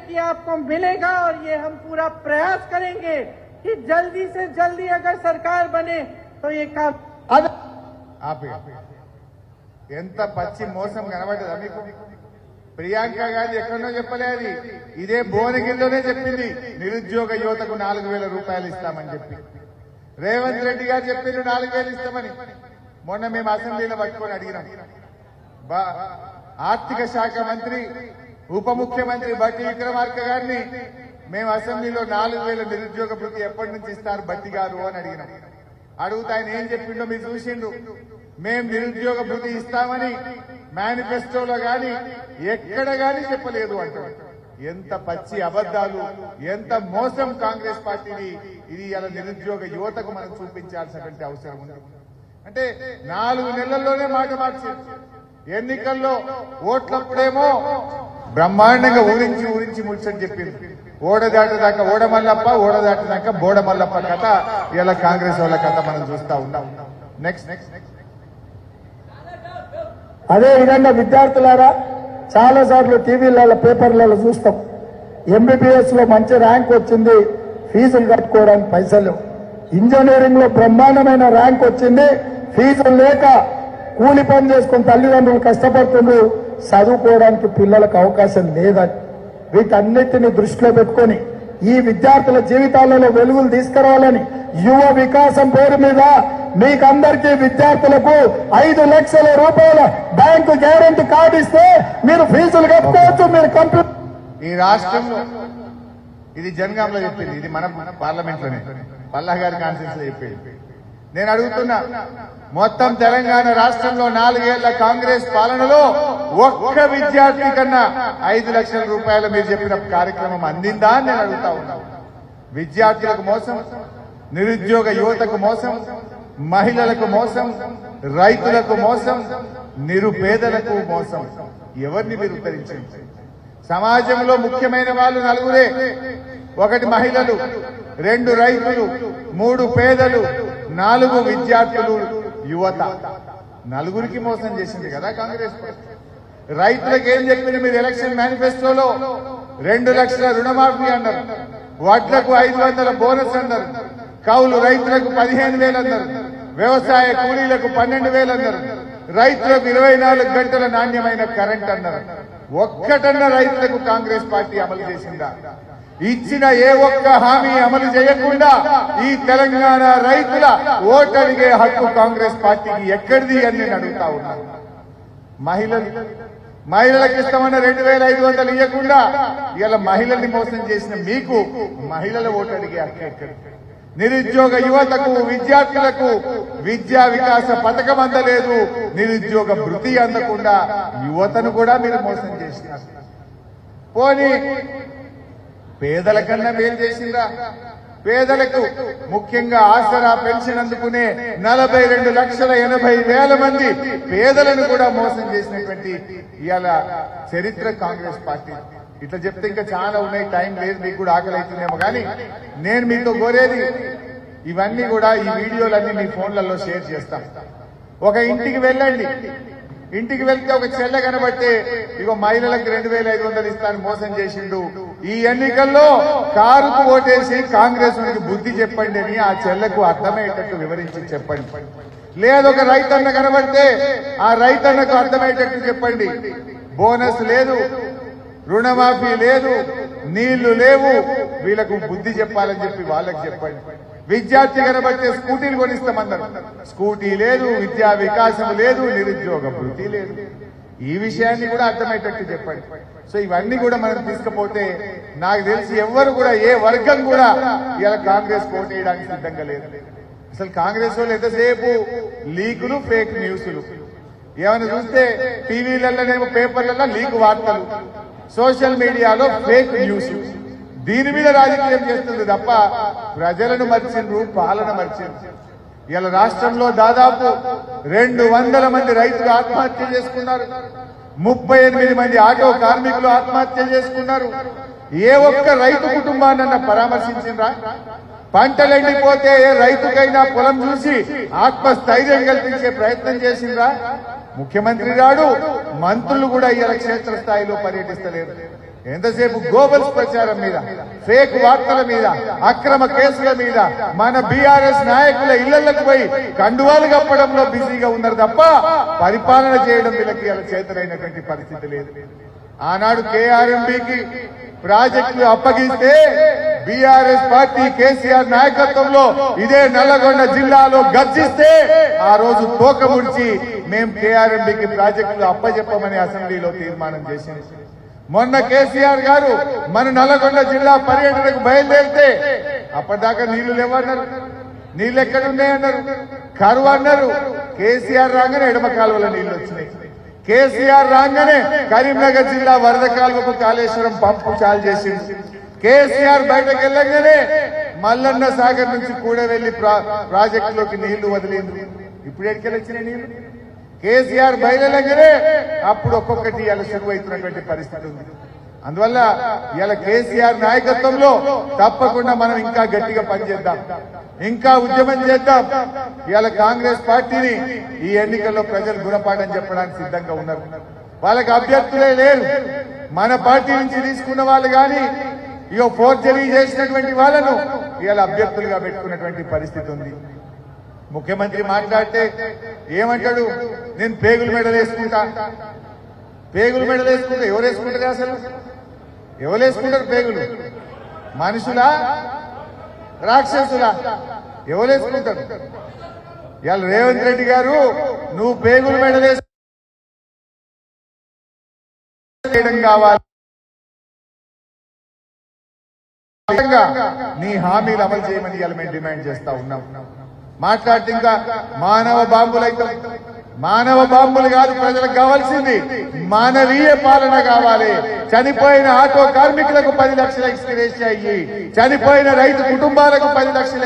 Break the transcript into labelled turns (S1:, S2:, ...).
S1: कि आपको मिलेगा और ये हम पूरा प्रयास करेंगे कि जल्दी से जल्दी अगर सरकार बने तो ये काम
S2: ఎంత పచ్చి మోసం కనబడ్డదా మీకు? ప్రియాంక గాంధీ ఎక్కడో చెప్పలేదు, ఇదే భువనగిరిలోనే చెప్పింది నిరుద్యోగ యువతకు 4,000 రూపాయలు ఇస్తామని చెప్పి. రేవంత్ రెడ్డి గారు చెప్పిండు 4,000 ఇస్తామని. మొన్న మేము అసెంబ్లీలో పట్టుకొని అడిగినాం. ఆర్థిక శాఖ మంత్రి ఉప ముఖ్యమంత్రి బట్టి విక్రమార్క గారిని మేము అసెంబ్లీలో 4,000 నిరుద్యోగ భృతి ఎప్పటి నుంచి ఇస్తారు బట్టి గారు అని అడిగినాం. అడుగుతా ఆయన ఏం చెప్పిండో మీరు చూసిండు. మేం నిరుద్యోగ భృతి ఇస్తామని మేనిఫెస్టోలో గాని ఎక్కడ గాని చెప్పలేదు అంటారు. ఎంత పచ్చి అబద్దాలు, ఎంత మోసం కాంగ్రెస్ పార్టీని. ఇది ఇలా నిరుద్యోగ యువతకు మనం చూపించాల్సినటువంటి అవసరం ఉంది. అంటే 4 నెలల్లోనే మాట మార్చారు. ఎన్నికల్లో ఓట్లప్పుడేమో బ్రహ్మాండంగా ఊరించి ముచ్చని చెప్పింది. ఓడదాటదాకా ఓడమల్లప్ప, ఓడదాటదాకా బోడమల్లప్ప కథ ఇలా కాంగ్రెస్ వాళ్ళ కథ మనం చూస్తా ఉన్నాం. నెక్స్ట్
S3: అదే విధంగా విద్యార్థులారా చాలా సార్లు టీవీలలో పేపర్లలో చూస్తాం, ఎంబీబీఎస్ లో మంచి ర్యాంక్ వచ్చింది, ఫీజులు కట్టుకోవడానికి పైసలు. ఇంజనీరింగ్ లో బ్రహ్మాండమైన ర్యాంక్ వచ్చింది, ఫీజులు లేక కూలి పని చేసుకుని తల్లిదండ్రులు కష్టపడుతుండ్రు, చదువుకోవడానికి పిల్లలకు అవకాశం లేదని. వీటన్నిటిని దృష్టిలో పెట్టుకొని ఈ విద్యార్థుల జీవితాలలో వెలుగులు తీసుకురావాలని యువ వికాసం పేరు మీద మీకందరికీ విద్యార్థులకు 5 లక్షల రూపాయల బ్యాంకు గ్యారెంటీ కార్డు ఇస్తే మీరు ఫీజులు కట్టుకోవచ్చు. మీరు కంప్యూటర్
S2: ఈ రాష్ట్రంలో ఇది జనగాంలో చెప్పింది, ఇది మన పార్లమెంట్ లోనే పల్లా గారి కాన్ఫరెన్స్ లో చెప్పింది. నేను అడుగుతున్నా, మొత్తం తెలంగాణ రాష్ట్రంలో 4 ఏళ్ల కాంగ్రెస్ పాలనలో ఒక్క విద్యార్థి కన్నా 5 లక్షల రూపాయలు మీరు చెప్పిన కార్యక్రమం అందిందా అని నేను అడుగుతా ఉన్నా. విద్యార్థులకు మోసం, నిరుద్యోగ యువతకు మోసం, మహిళలకు మోసం, రైతులకు మోసం, నిరుపేదలకు మోసం. ఎవరిని మీరు ఉత్తరించండి? సమాజంలో ముఖ్యమైన వాళ్ళు 4 ఒకటి మహిళలు, 2 రైతులు, 3 పేదలు, 4 విద్యార్థులు, యువత. 4కి మోసం చేసింది కదా కాంగ్రెస్. రైతులకు ఏం చెప్పింది మీరు ఎలక్షన్ మేనిఫెస్టోలో? 2 లక్షల రుణమాఫీ అన్నారు, వడ్లకు 500 బోనస్ అన్నారు, కౌలు రైతులకు 15,000 అన్నారు, వ్యవసాయ కూలీలకు 12,000 అన్నారు, రైతులకు 24 గంటల నాణ్యమైన కరెంట్ అన్నారు. ఒక్కటన్న రైతులకు కాంగ్రెస్ పార్టీ అమలు చేసిందా? ఇచ్చిన ఏ ఒక్క హామీ అమలు చేయకుండా ఈ తెలంగాణ రైతుల ఓటడిగే హక్కు కాంగ్రెస్ పార్టీకి ఎక్కడిది అని నేను అడుగుతా ఉన్నాను. మహిళలకు ఇస్తామన్న 2,500 ఇవ్వకుండా ఇలా మహిళల్ని మోసం చేసిన మీకు మహిళల ఓటడిగే హక్కు ఎక్కడి? నిరుద్యోగ యువతకు, విద్యార్థులకు విద్యా వికాస పథకం అందలేదు, నిరుద్యోగ భృతి అందకుండా యువతను కూడా మీరు మోసం చేసినారు. పోనీ పేదల కన్నా మేలు చేసిందా? పేదలకు ముఖ్యంగా ఆసరా పెన్షన్ అందుకునే 42,80,000 మంది పేదలను కూడా మోసం చేసినటువంటి ఇవాళ చరిత్ర కాంగ్రెస్ పార్టీ. ఇట్లా చెప్తే ఇంకా చాలా ఉన్నాయి, టైం లేదు, మీకు కూడా ఆకలి అవుతుందేమో. కానీ నేను మీతో కోరేది ఇవన్నీ కూడా ఈ వీడియోలన్నీ మీ ఫోన్లలో షేర్ చేస్తాం. ఒక ఇంటికి వెళ్ళండి, ఇంటికి వెళ్తే ఒక చెల్ల కనబట్టే ఇగో మహిళలకు 2,500 ఇస్తాను మోసం చేసిండు, ఈ ఎన్నికల్లో కారుకు ఓటేసి కాంగ్రెస్ బుద్ధి చెప్పండి అని ఆ చెల్లకు అర్థమయ్యేటట్టు వివరించి చెప్పండి. లేదు ఒక రైతన్న కనబడితే ఆ రైతన్నకు అర్థమయ్యేటట్టు చెప్పండి. బోనస్ లేదు, రుణమాఫీ లేదు, నీళ్లు లేవు, వీళ్ళకు బుద్ధి చెప్పాలని చెప్పి వాళ్ళకి చెప్పండి. విద్యార్థి కనబడితే స్కూటీలు కొనిస్తామన్నారు, స్కూటీ లేదు, విద్యా వికాసం లేదు, నిరుద్యోగ భృతి లేదు. ఈ విషయాన్ని కూడా అర్థమయ్యేటట్టు చెప్పండి. సో ఇవన్నీ కూడా మనం తీసుకపోతే నాకు తెలిసి ఎవ్వరు కూడా ఏ వర్గం కూడా ఇలా కాంగ్రెస్ ఓటేయడానికి సిద్ధంగా లేదు. అసలు కాంగ్రెస్ వాళ్ళు ఎంతసేపు లీకులు, ఫేక్ న్యూస్లు. ఏమైనా చూస్తే టీవీలలోనేమో పేపర్లలో లీక్ వార్తలు, సోషల్ మీడియాలో ఫేక్ న్యూస్. దీని మీద రాజకీయం చేస్తుంది తప్ప ప్రజలను మర్చిండ్రు, పాలన మర్చిండ్రు. ఇలా రాష్ట్రంలో దాదాపు 200 మంది రైతులు ఆత్మహత్య చేసుకున్నారు, 38 మంది ఆటో కార్మికులు ఆత్మహత్య చేసుకున్నారు. ఏ ఒక్క రైతు కుటుంబాన్న పరామర్శించిండ్రా? పంటలు ఎండిపోతే ఏ రైతుకైనా పొలం చూసి ఆత్మస్థైర్యం కల్పించే ప్రయత్నం చేసిండ్రా? ముఖ్యమంత్రి రాడు, మంత్రులు కూడా ఇలా క్షేత్రస్థాయిలో పర్యటిస్తలేరు. ఎంతసేపు గోబల్స్ ప్రచారం మీద, ఫేక్ వార్తల మీద, అక్రమ కేసుల మీద మన బీఆర్ఎస్ నాయకుల ఇళ్లకు పోయి కండువాలు కప్పడంలో బిజీగా ఉన్నారు తప్ప పరిపాలన చేయడం వీళ్ళకి అలా చేతనైనటువంటి పరిస్థితి లేదు. ఆనాడు కేఆర్ఎంబీకి ప్రాజెక్టులు అప్పగిస్తే బీఆర్ఎస్ పార్టీ కేసీఆర్ నాయకత్వంలో ఇదే నల్లగొండ జిల్లాలో గర్జిస్తే ఆ రోజు తోక ముడిచి మేం కేఆర్ఎంబీకి ప్రాజెక్టులు అప్పజెప్పమని అసెంబ్లీలో తీర్మానం చేసింది. మొన్న కేసీఆర్ గారు మన నల్లగొండ జిల్లా పర్యటనకు బయలుదేరితే అప్పటిదాకా నీళ్లు లేవన్నారు, నీళ్లు ఎక్కడున్నాయన్నారు, కరువు అన్నారు. కేసీఆర్ రాగానే ఎడమ కాలువలో నీళ్లు వచ్చినాయి. కేసీఆర్ రాగానే కరీంనగర్ జిల్లా వరద కాలువకు కాళేశ్వరం పంపు చాలు చేసింది. కేసీఆర్ బయటకు వెళ్ళగానే మల్లన్న సాగర్ నుంచి కూడవెల్లి ప్రాజెక్టులోకి నీళ్లు వదిలింది. ఇప్పుడు ఎక్కడికి వచ్చిన నీళ్లు కేసీఆర్ బయలుదేరగానే అప్పుడు ఒక్కొక్కటి ఇలా శురువైతున్నటువంటి పరిస్థితి ఉంది. అందువల్ల ఇలా కేసీఆర్ నాయకత్వంలో తప్పకుండా మనం ఇంకా గట్టిగా పనిచేద్దాం, ఇంకా ఉద్యమం చేద్దాం. ఇవాళ కాంగ్రెస్ పార్టీని ఈ ఎన్నికల్లో ప్రజలు గుణపాఠం చెప్పడానికి సిద్ధంగా ఉన్నారు. వాళ్ళకి అభ్యర్థులే లేరు. మన పార్టీ నుంచి తీసుకున్న వాళ్ళు కానీ ఇగో ఫోర్జరీ చేసినటువంటి వాళ్ళను ఇవాళ అభ్యర్థులుగా పెట్టుకున్నటువంటి పరిస్థితి ఉంది. ముఖ్యమంత్రి మాట్లాడితే ఏమంటాడు, నేను పేగులు మెడలు వేసుకుంటా. పేగులు మెడలు వేసుకుంటా ఎవరు వేసుకుంటారు? అసలు ఎవరు వేసుకుంటారు పేగులు? మనుషులా రాక్షసులా? ఎవరు వేసుకుంటారు? ఇవాళ రేవంత్ రెడ్డి గారు నువ్వు పేగులు మెడలు వేయడం కావాలి, నీ హామీలు అమలు చేయమని ఇవాళ మేము డిమాండ్ చేస్తా ఉన్నాం. మాట్లాడితే ఇంకా మానవ బాంబులైతే మానవ బాంబులు కాదు ప్రజలకు కావాల్సింది మానవీయ పాలన కావాలి. చనిపోయిన ఆటో కార్మికులకు 10 లక్షల ఎక్స్గ్రేషియా ఇయ్యి, చనిపోయిన రైతు కుటుంబాలకు 10 లక్షల